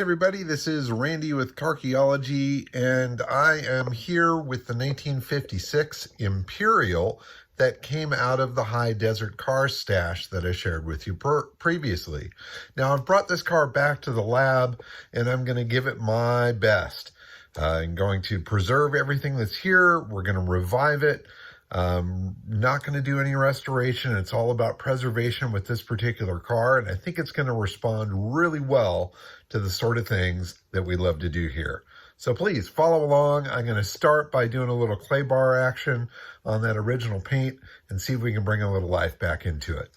everybody, this is Randy with Carchaeology, and I am here with the 1956 Imperial that came out of the high desert car stash that I shared with you previously. Now, I've brought this car back to the lab, and I'm going to give it my best. I'm going to preserve everything that's here. We're going to revive it. Not going to do any restoration. It's all about preservation with this particular car, and I think it's going to respond really well to the sort of things that we love to do here. So please follow along. I'm going to start by doing a little clay bar action on that original paint and see if we can bring a little life back into it.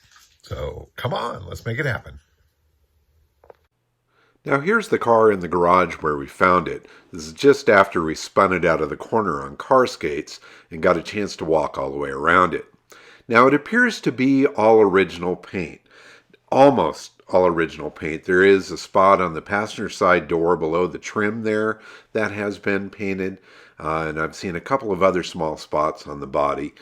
So come on, let's make it happen. Now here's the car in the garage where we found it. This is just after we spun it out of the corner on car skates and got a chance to walk all the way around it. Now it appears to be all original paint. Almost all original paint. There is a spot on the passenger side door below the trim there that has been painted, and I've seen a couple of other small spots on the body.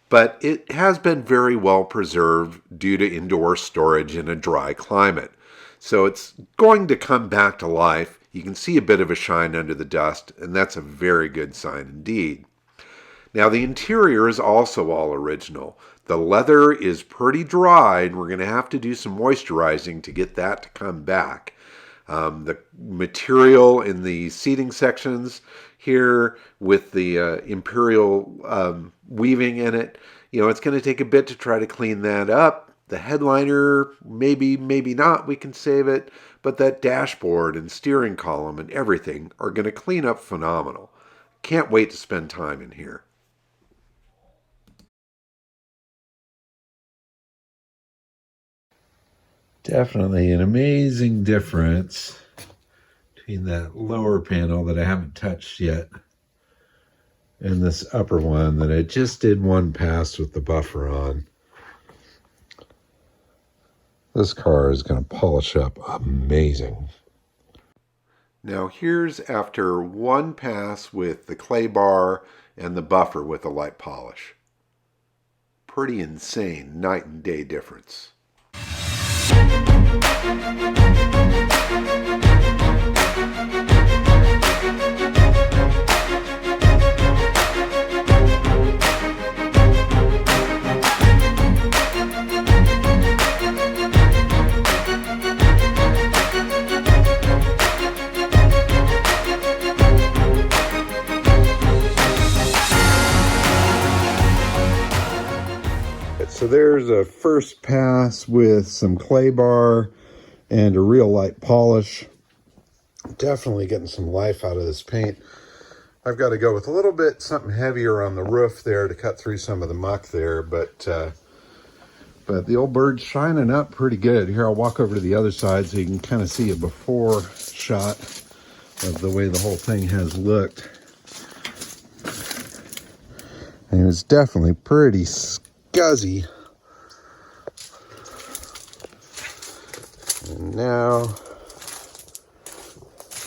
But it has been very well preserved due to indoor storage in a dry climate. So it's going to come back to life. You can see a bit of a shine under the dust, and that's a very good sign indeed. Now the interior is also all original. The leather is pretty dry, and we're going to have to do some moisturizing to get that to come back. The material in the seating sections here with the Imperial weaving in it, it's going to take a bit to try to clean that up. The headliner, maybe not, we can save it, but that dashboard and steering column and everything are going to clean up phenomenal. Can't wait to spend time in here. Definitely an amazing difference between that lower panel that I haven't touched yet and this upper one that I just did one pass with the buffer on. This car is going to polish up amazing. Now here's after one pass with the clay bar and the buffer with a light polish. Pretty insane night and day difference. So there's a first pass with some clay bar and a real light polish. Definitely getting some life out of this paint. I've got to go with a little bit something heavier on the roof there to cut through some of the muck there, but the old bird's shining up pretty good. Here, I'll walk over to the other side so you can kind of see a before shot of the way the whole thing has looked. And it's definitely pretty scuzzy. And now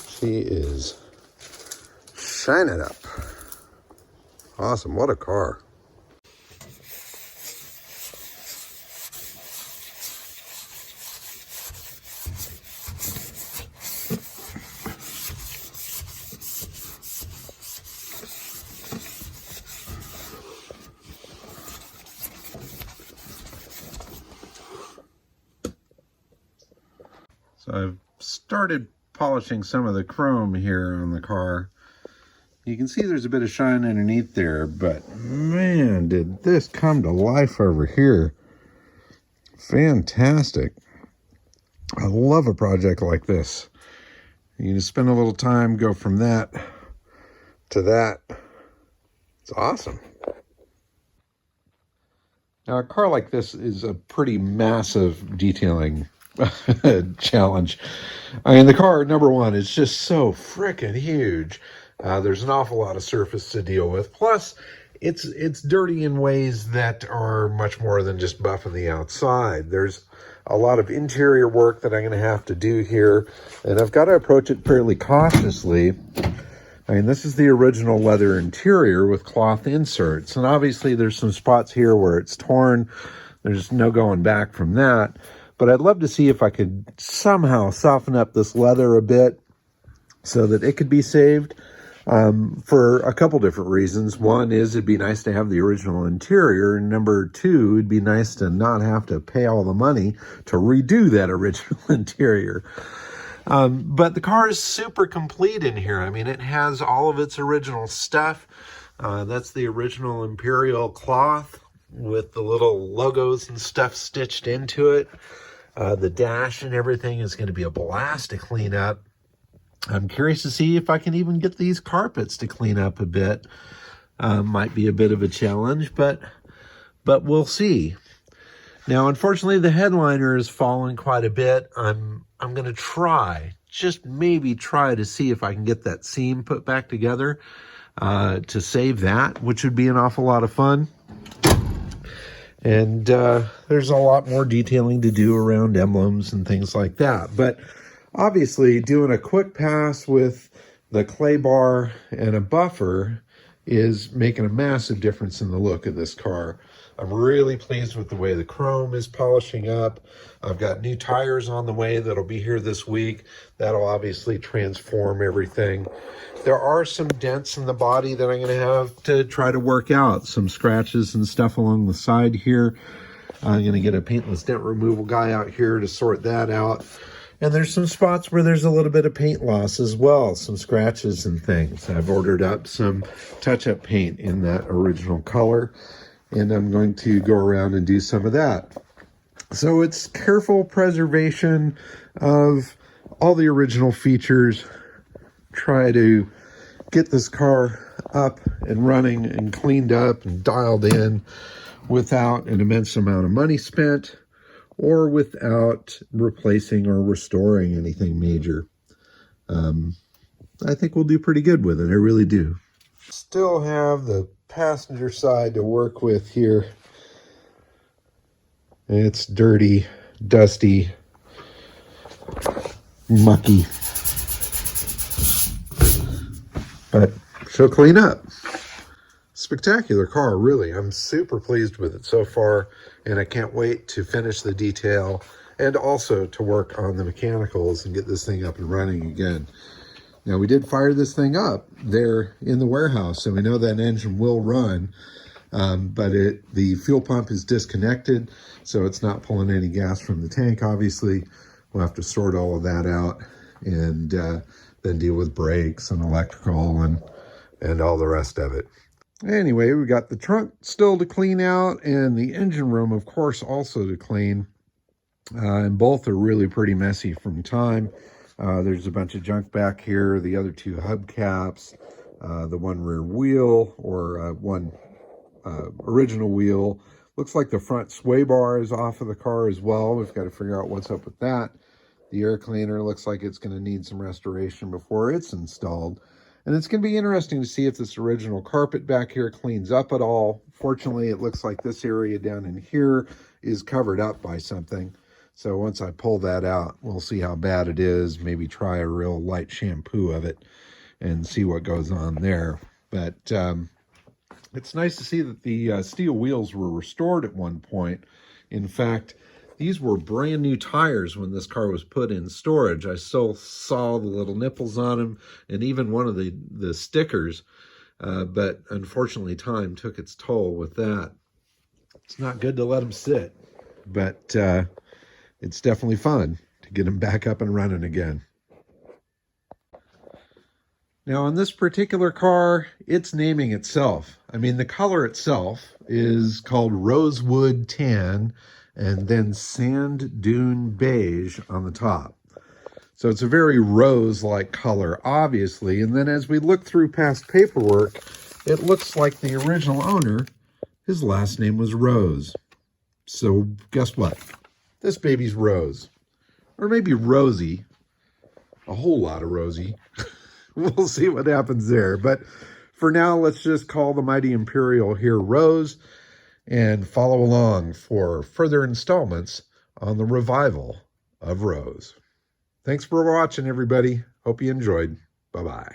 she is shining up. Awesome, what a car. So I've started polishing some of the chrome here on the car. You can see there's a bit of shine underneath there, but man, did this come to life over here. Fantastic. I love a project like this. You just spend a little time, go from that to that. It's awesome. Now, a car like this is a pretty massive detailing challenge. I mean, the car, number one, is just so frickin' huge. There's an awful lot of surface to deal with. Plus, it's dirty in ways that are much more than just buffing the outside. There's a lot of interior work that I'm going to have to do here, and I've got to approach it fairly cautiously. I mean, this is the original leather interior with cloth inserts, and obviously there's some spots here where it's torn. There's no going back from that. but I'd love to see if I could somehow soften up this leather a bit so that it could be saved. For a couple different reasons. One is it'd be nice to have the original interior. And number two, it'd be nice to not have to pay all the money to redo that original interior. But the car is super complete in here. I mean, it has all of its original stuff. That's the original Imperial cloth with the little logos and stuff stitched into it. The dash and everything is going to be a blast to clean up. I'm curious to see if I can even get these carpets to clean up a bit. Might be a bit of a challenge, but we'll see. Now, unfortunately, the headliner has fallen quite a bit. I'm going to try, just maybe try to see if I can get that seam put back together to save that, which would be an awful lot of fun. And there's a lot more detailing to do around emblems and things like that. But obviously, doing a quick pass with the clay bar and a buffer is making a massive difference in the look of this car. I'm really pleased with the way the chrome is polishing up. I've got new tires on the way that'll be here this week. That'll obviously transform everything. There are some dents in the body that I'm going to have to try to work out. Some scratches and stuff along the side here. I'm going to get a paintless dent removal guy out here to sort that out. And there's some spots where there's a little bit of paint loss as well, some scratches and things. I've ordered up some touch-up paint in that original color, and I'm going to go around and do some of that. So it's careful preservation of all the original features. Try to get this car up and running and cleaned up and dialed in without an immense amount of money spent, or without replacing or restoring anything major. I think we'll do pretty good with it. I really do. Still have the passenger side to work with here. It's dirty, dusty, mucky. But she'll clean up. Spectacular car, really. I'm super pleased with it so far, and I can't wait to finish the detail and also to work on the mechanicals and get this thing up and running again. Now, we did fire this thing up there in the warehouse, so we know that engine will run, but the fuel pump is disconnected, so it's not pulling any gas from the tank, obviously. We'll have to sort all of that out and then deal with brakes and electrical and all the rest of it. Anyway, we got the trunk still to clean out and the engine room, of course, also to clean. And both are really pretty messy from time. There's a bunch of junk back here, the other two hubcaps, the one rear wheel, or one original wheel. Looks like the front sway bar is off of the car as well. We've got to figure out what's up with that. The air cleaner looks like it's going to need some restoration before it's installed. And it's going to be interesting to see if this original carpet back here cleans up at all. Fortunately, it looks like this area down in here is covered up by something. So once I pull that out, we'll see how bad it is. Maybe try a real light shampoo of it and see what goes on there. But it's nice to see that the steel wheels were restored at one point. In fact, these were brand new tires when this car was put in storage. I still saw the little nipples on them and even one of the stickers, but unfortunately time took its toll with that. It's not good to let them sit, but it's definitely fun to get them back up and running again. Now on this particular car, it's naming itself. I mean, the color itself is called Rosewood Tan, and then Sand Dune Beige on the top. So it's a very rose-like color, obviously. And then as we look through past paperwork, it looks like the original owner, his last name was Rose. So guess what? This baby's Rose. Or maybe Rosie. A whole lot of Rosie. We'll see what happens there. But for now, let's just call the mighty Imperial here Rose, and follow along for further installments on the revival of Rose. Thanks for watching, everybody. Hope you enjoyed. Bye-bye.